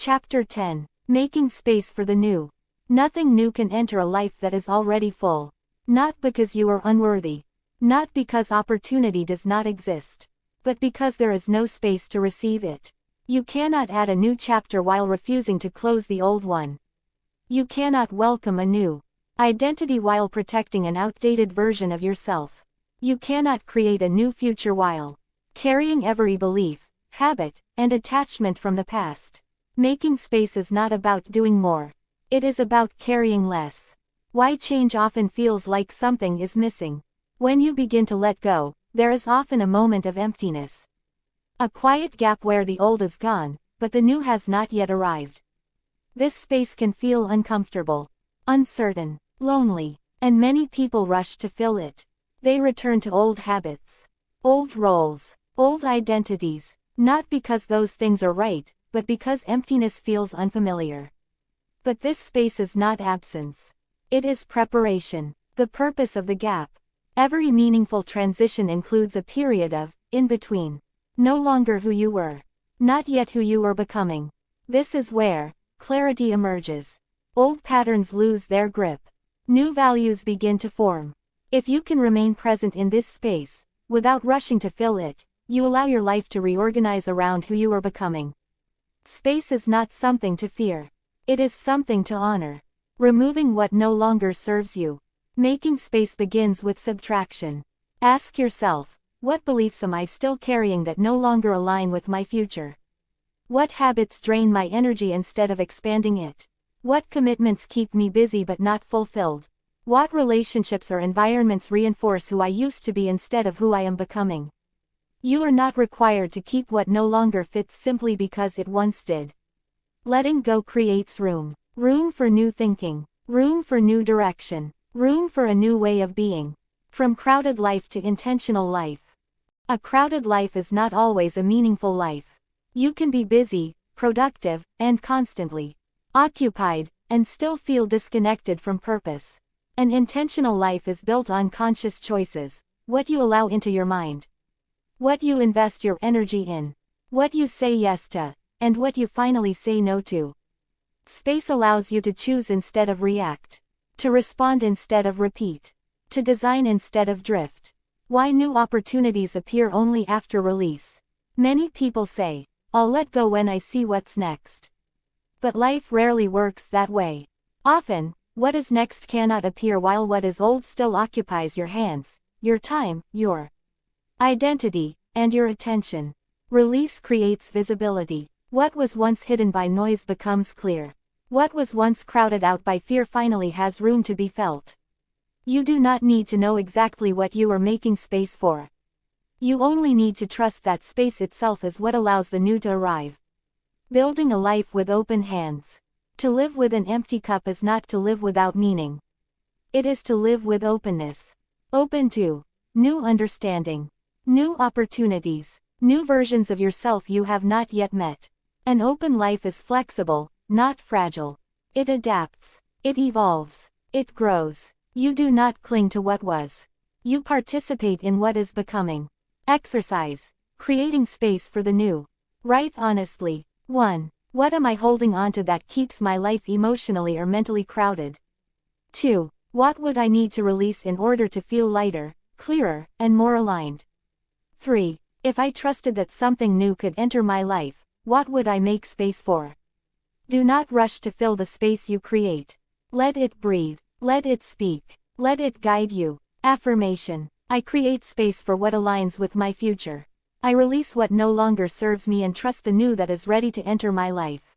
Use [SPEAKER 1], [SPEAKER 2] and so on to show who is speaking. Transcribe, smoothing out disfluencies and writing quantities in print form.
[SPEAKER 1] Chapter 10. Making Space for the New. Nothing new can enter a life that is already full. Not because you are unworthy. Not because opportunity does not exist. But because there is no space to receive it. You cannot add a new chapter while refusing to close the old one. You cannot welcome a new identity while protecting an outdated version of yourself. You cannot create a new future while carrying every belief, habit, and attachment from the past. Making space is not about doing more. It is about carrying less. Why change often feels like something is missing. When you begin to let go, there is often a moment of emptiness. A quiet gap where the old is gone, but the new has not yet arrived. This space can feel uncomfortable, uncertain, lonely, and many people rush to fill it. They return to old habits, old roles, old identities, not because those things are right, but because emptiness feels unfamiliar. But this space is not absence. It is preparation, the purpose of the gap. Every meaningful transition includes a period of in-between. No longer who you were. Not yet who you are becoming. This is where clarity emerges. Old patterns lose their grip. New values begin to form. If you can remain present in this space, without rushing to fill it, you allow your life to reorganize around who you are becoming. Space is not something to fear. It is something to honor. Removing what no longer serves you. Making space begins with subtraction. Ask yourself, what beliefs am I still carrying that no longer align with my future? What habits drain my energy instead of expanding it? What commitments keep me busy but not fulfilled? What relationships or environments reinforce who I used to be instead of who I am becoming? You are not required to keep what no longer fits simply because it once did. Letting go creates room. Room for new thinking. Room for new direction. Room for a new way of being. From crowded life to intentional life. A crowded life is not always a meaningful life. You can be busy, productive, and constantly occupied, and still feel disconnected from purpose. An intentional life is built on conscious choices. What you allow into your mind. What you invest your energy in. What you say yes to, and what you finally say no to. Space allows you to choose instead of react. To respond instead of repeat. To design instead of drift. Why new opportunities appear only after release. Many people say, I'll let go when I see what's next. But life rarely works that way. Often, what is next cannot appear while what is old still occupies your hands, your time, your identity, and your attention. Release creates visibility. What was once hidden by noise becomes clear. What was once crowded out by fear finally has room to be felt. You do not need to know exactly what you are making space for. You only need to trust that space itself is what allows the new to arrive. Building a life with open hands. To live with an empty cup is not to live without meaning. It is to live with openness. Open to new understanding. New opportunities, new versions of yourself you have not yet met. An open life is flexible, not fragile. It adapts, it evolves, it grows. You do not cling to what was. You participate in what is becoming. Exercise, creating space for the new. Write honestly. 1. What am I holding on to that keeps my life emotionally or mentally crowded? 2. What would I need to release in order to feel lighter, clearer, and more aligned? 3. If I trusted that something new could enter my life, what would I make space for? Do not rush to fill the space you create. Let it breathe. Let it speak. Let it guide you. Affirmation. I create space for what aligns with my future. I release what no longer serves me and trust the new that is ready to enter my life.